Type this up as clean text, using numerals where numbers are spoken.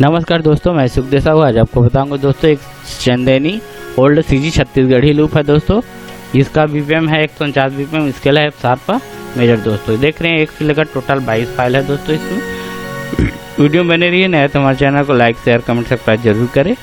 नमस्कार दोस्तों, मैं सुखदेव साहू। आज आपको बताऊंगा दोस्तों एक Chandeni old CG Chhattisgarhi loop है दोस्तों। इसका बीपीएम है 149 बीपीएम, स्केल है F-शार्प मेजर दोस्तों। देख रहे हैं 1 से लेकर टोटल 22 फाइल है दोस्तों। इसमें वीडियो बने रही है, नया तो हमारे चैनल को लाइक शेयर कमेंट सब्सक्राइब जरूर करें।